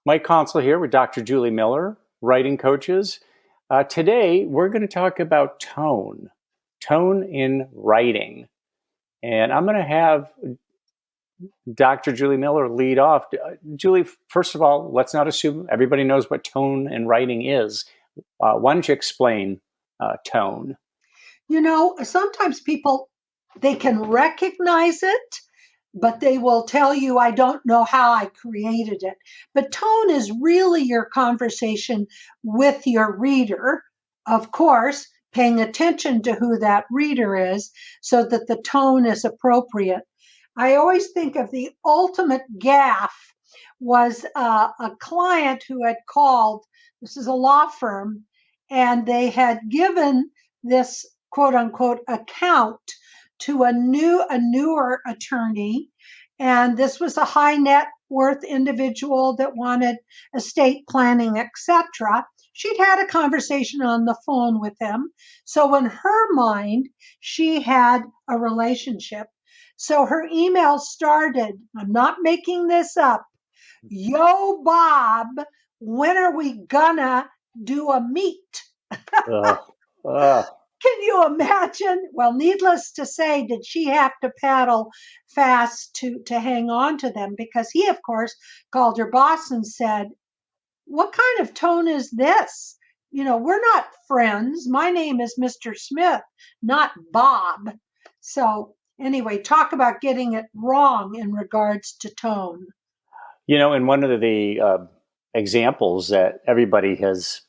Mike Consol here with Dr. Julie Miller, writing coaches. Today, we're going to talk about tone in writing. And I'm going to have Dr. Julie Miller lead off. Julie, first of all, let's not assume everybody knows what tone in writing is. Why don't you explain tone? Sometimes people, they can recognize it, but they will tell you, I don't know how I created it. But tone is really your conversation with your reader, of course, paying attention to who that reader is so that the tone is appropriate. I always think of the ultimate gaffe was a client who had called, this is a law firm, and they had given this quote unquote account to a newer attorney. And this was a high net worth individual that wanted estate planning, etc. She'd had a conversation on the phone with him. So in her mind, she had a relationship. So her email started, I'm not making this up. Yo, Bob, when are we gonna do a meet? Uh, uh, Can you imagine? Well, needless to say, did she have to paddle fast to hang on to them? Because he, of course, called her boss and said, what kind of tone is this? We're not friends. My name is Mr. Smith, not Bob. So anyway, talk about getting it wrong in regards to tone. and one of the examples that everybody has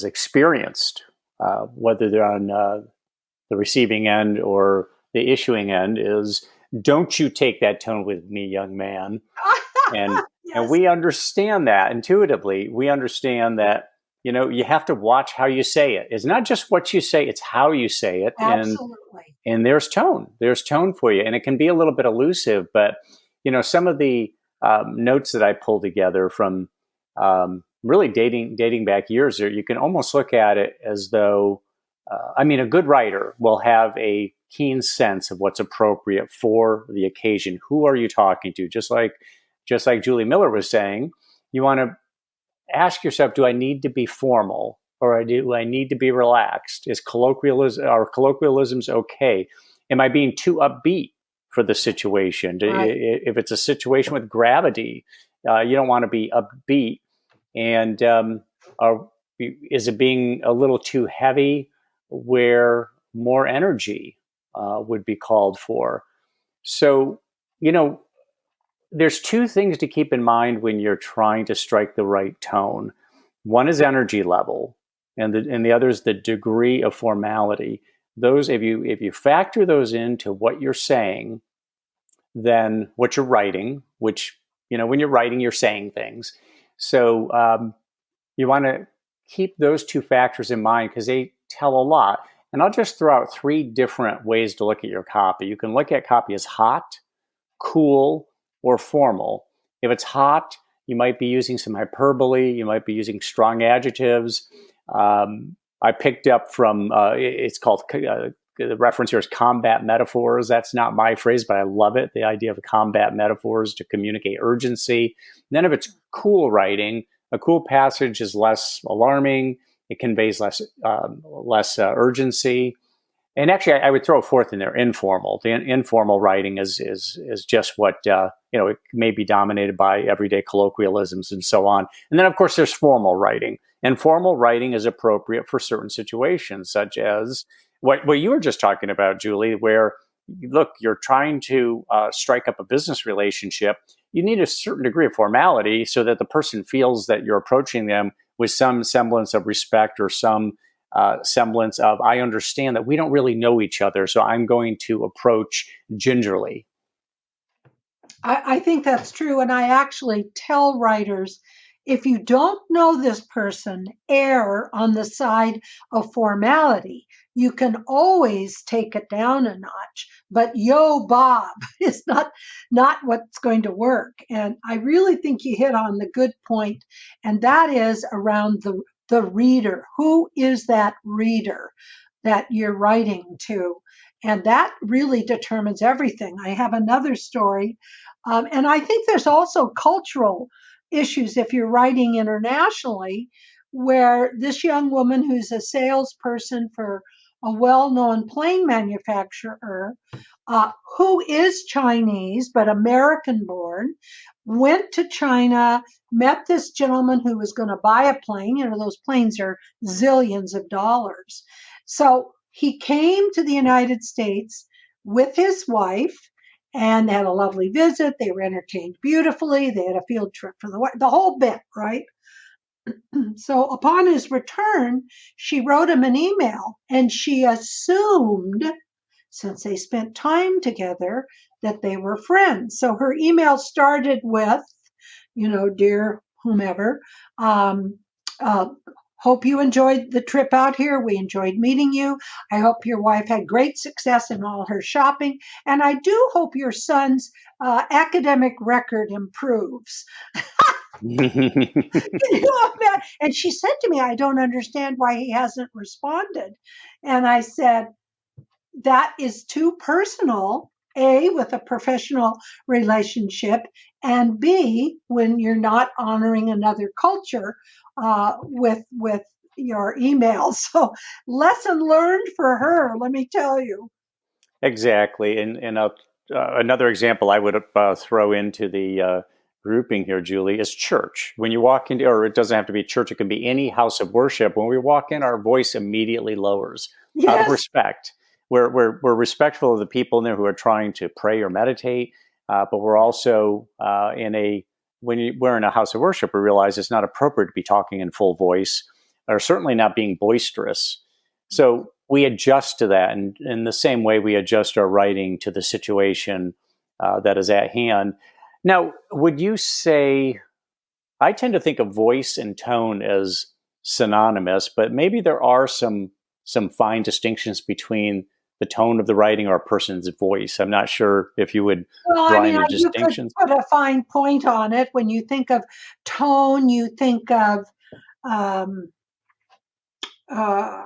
experienced, whether they're on the receiving end or the issuing end, is don't you take that tone with me, young man. And Yes. and we understand that intuitively. We understand that you have to watch how you say it. It's not just what you say; it's how you say it. Absolutely. And there's tone. There's tone for you, and it can be a little bit elusive. But some of the notes that I pulled together from really dating back years, you can almost look at it as though, a good writer will have a keen sense of what's appropriate for the occasion. Who are you talking to? Just like Julie Miller was saying, you want to ask yourself, do I need to be formal or do I need to be relaxed? Are colloquialisms okay? Am I being too upbeat for the situation? Right. If it's a situation with gravity, you don't want to be upbeat. And is it being a little too heavy where more energy would be called for? So, there's two things to keep in mind when you're trying to strike the right tone. One is energy level, and the other is the degree of formality. Those, if you factor those into what you're saying, then what you're writing, which when you're writing, you're saying things. So you want to keep those two factors in mind because they tell a lot. And I'll just throw out three different ways to look at your copy. You can look at copy as hot, cool, or formal. If it's hot, you might be using some hyperbole. You might be using strong adjectives. I picked up from, it's called, the reference here is combat metaphors. That's not my phrase, but I love it. The idea of combat metaphors to communicate urgency. And then if it's cool writing, a cool passage is less alarming. It conveys less urgency. And actually, I would throw a fourth in there, informal. The informal writing is just what, it may be dominated by everyday colloquialisms and so on. And then, of course, there's formal writing. And formal writing is appropriate for certain situations, such as what you were just talking about, Julie, where, look, you're trying to strike up a business relationship. You need a certain degree of formality so that the person feels that you're approaching them with some semblance of respect or some semblance of, I understand that we don't really know each other, so I'm going to approach gingerly. I think that's true. And I actually tell writers, if you don't know this person, err on the side of formality. You can always take it down a notch, but yo, Bob is not what's going to work. And I really think you hit on the good point, and that is around the reader. Who is that reader that you're writing to? And that really determines everything. I have another story. And I think there's also cultural issues if you're writing internationally, where this young woman who's a salesperson for a well-known plane manufacturer, who is Chinese but American born, went to China, met this gentleman who was going to buy a plane. You know, those planes are zillions of dollars. So he came to the United States with his wife and they had a lovely visit. They were entertained beautifully. They had a field trip for the whole bit, right? So upon his return, she wrote him an email and she assumed, since they spent time together, that they were friends. So her email started with, dear whomever, um, uh, hope you enjoyed the trip out here. We enjoyed meeting you. I hope your wife had great success in all her shopping. And I do hope your son's academic record improves. And she said to me, I don't understand why he hasn't responded. And I said, that is too personal, A, with a professional relationship, and B, when you're not honoring another culture with your emails. So lesson learned for her, let me tell you. Exactly. And another example I would throw into the grouping here, Julie, is church. When you walk into, or it doesn't have to be church, it can be any house of worship. When we walk in, our voice immediately lowers out of Yes. respect. We're respectful of the people in there who are trying to pray or meditate, but we're also we're in a house of worship, we realize it's not appropriate to be talking in full voice, or certainly not being boisterous. So we adjust to that, and in the same way we adjust our writing to the situation that is at hand. Now, would you say, I tend to think of voice and tone as synonymous, but maybe there are some fine distinctions between the tone of the writing or a person's voice. I'm not sure if you would Well, I draw mean, any you could distinctions. put a fine point on it. When you think of tone, you think of um, uh,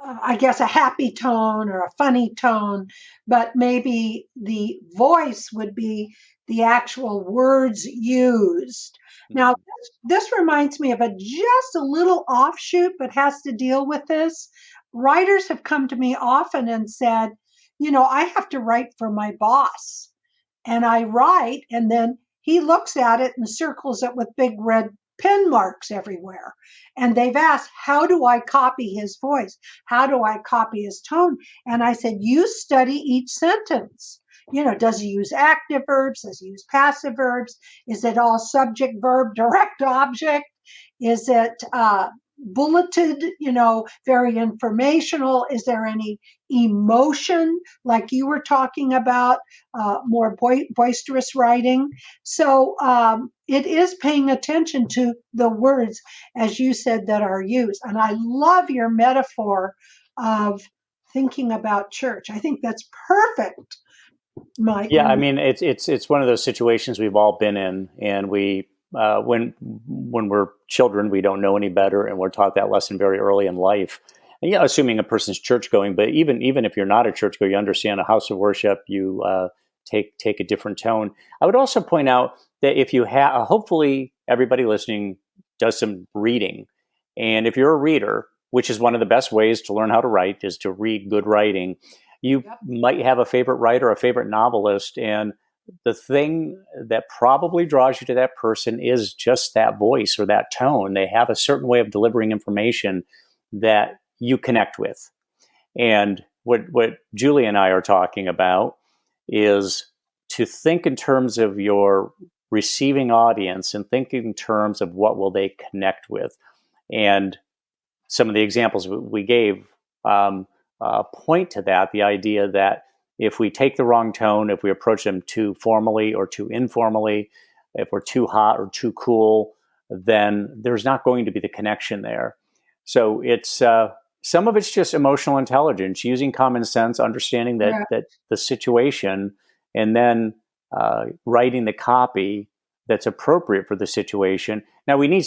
I guess a happy tone or a funny tone, but maybe the voice would be the actual words used. Now, Mhm. this reminds me of just a little offshoot, but has to deal with this. Writers have come to me often and said, I have to write for my boss. And I write, and then he looks at it and circles it with big red pen marks everywhere. And they've asked, how do I copy his voice? How do I copy his tone? And I said, you study each sentence. Does he use active verbs? Does he use passive verbs? Is it all subject, verb, direct object? Is it bulleted, very informational? Is there any emotion like you were talking about, more boisterous writing? So it is paying attention to the words, as you said, that are used. And I love your metaphor of thinking about church. I think that's perfect, Mike. Yeah, I mean, it's one of those situations we've all been in, and when we're children, we don't know any better, and we're taught that lesson very early in life. And, yeah, assuming a person's church going, but even if you're not a church goer, you understand a house of worship, you take a different tone. I would also point out that if you have, hopefully, everybody listening does some reading, and if you're a reader, which is one of the best ways to learn how to write, is to read good writing. You Yep. might have a favorite writer, a favorite novelist, and the thing that probably draws you to that person is just that voice or that tone. They have a certain way of delivering information that you connect with. And what Julie and I are talking about is to think in terms of your receiving audience and think in terms of what will they connect with. And some of the examples we gave point to that, the idea that if we take the wrong tone, if we approach them too formally or too informally, if we're too hot or too cool, then there's not going to be the connection there. So it's some of it's just emotional intelligence, using common sense, understanding Yeah. that the situation, and then writing the copy that's appropriate for the situation. Now we need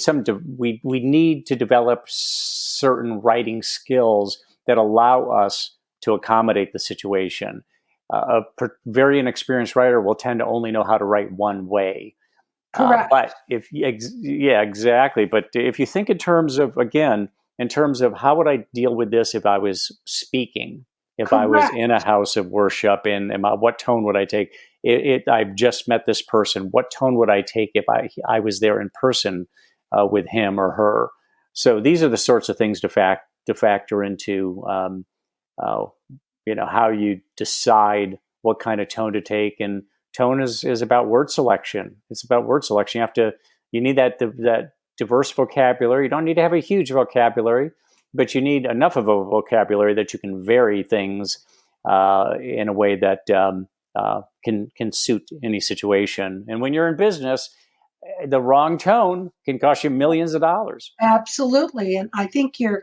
we need to develop certain writing skills that allow us to accommodate the situation. A very inexperienced writer will tend to only know how to write one way. Correct. But yeah, exactly. But if you think in terms of, again, in terms of how would I deal with this if I was speaking, if I was in a Correct. house of worship, and what tone would I take? I've just met this person. What tone would I take if I was there in person with him or her? So these are the sorts of things to factor into, uh, how you decide what kind of tone to take. And tone is about word selection. It's about word selection. You need that diverse vocabulary. You don't need to have a huge vocabulary, but you need enough of a vocabulary that you can vary things in a way that can suit any situation. And when you're in business, the wrong tone can cost you millions of dollars. Absolutely, and I think your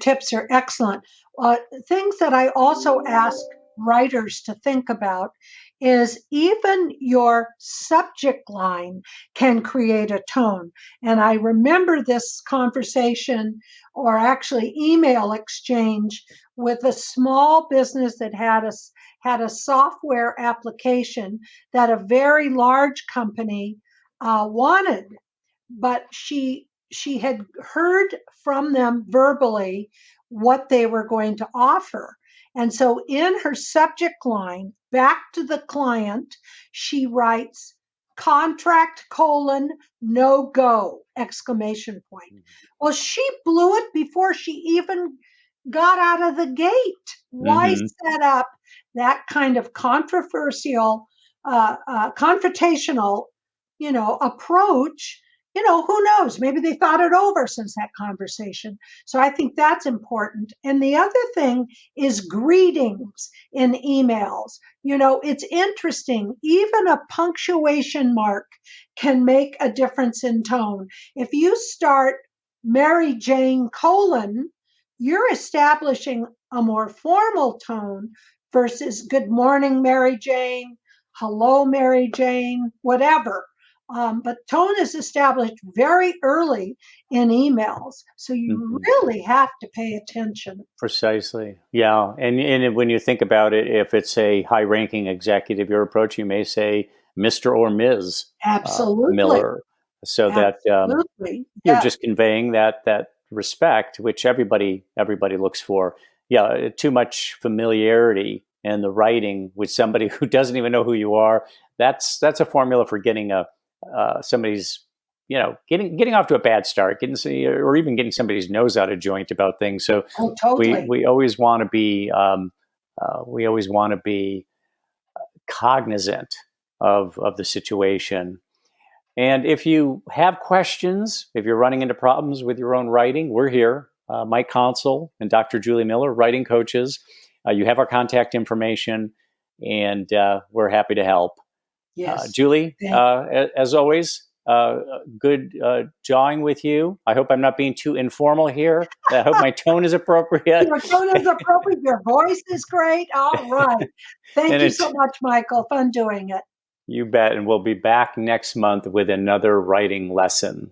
tips are excellent. Things that I also ask writers to think about is even your subject line can create a tone. And I remember this conversation, or actually email exchange, with a small business that had a software application that a very large company wanted, but she had heard from them verbally what they were going to offer. And so in her subject line, back to the client, she writes contract colon no go exclamation point. Well, she blew it before she even got out of the gate. Why Mm-hmm. set up that kind of confrontational, approach? Who knows? Maybe they thought it over since that conversation. So I think that's important. And the other thing is greetings in emails. It's interesting. Even a punctuation mark can make a difference in tone. If you start Mary Jane colon, you're establishing a more formal tone versus good morning, Mary Jane, hello, Mary Jane, whatever. But tone is established very early in emails. So you Mm-hmm. really have to pay attention. Precisely. Yeah. And when you think about it, if it's a high ranking executive you're approaching, you may say Mr. or Ms. Absolutely. Miller, so that Absolutely. you're Yes. just conveying that respect, which everybody looks for. Yeah. Too much familiarity in the writing with somebody who doesn't even know who you are. That's a formula for getting somebody's getting off to a bad start, or even getting somebody's nose out of joint about things. So Oh, we totally. we always want to be cognizant of the situation. And if you have questions, if you're running into problems with your own writing, we're here. Mike Consol and Dr. Julie Miller, writing coaches. You have our contact information, and we're happy to help. Yes. Julie, Thank as always, good jawing with you. I hope I'm not being too informal here. I hope my tone is appropriate. Your tone is appropriate. Your voice is great. All right. Thank And you so it's much, Michael. Fun doing it. You bet. And we'll be back next month with another writing lesson.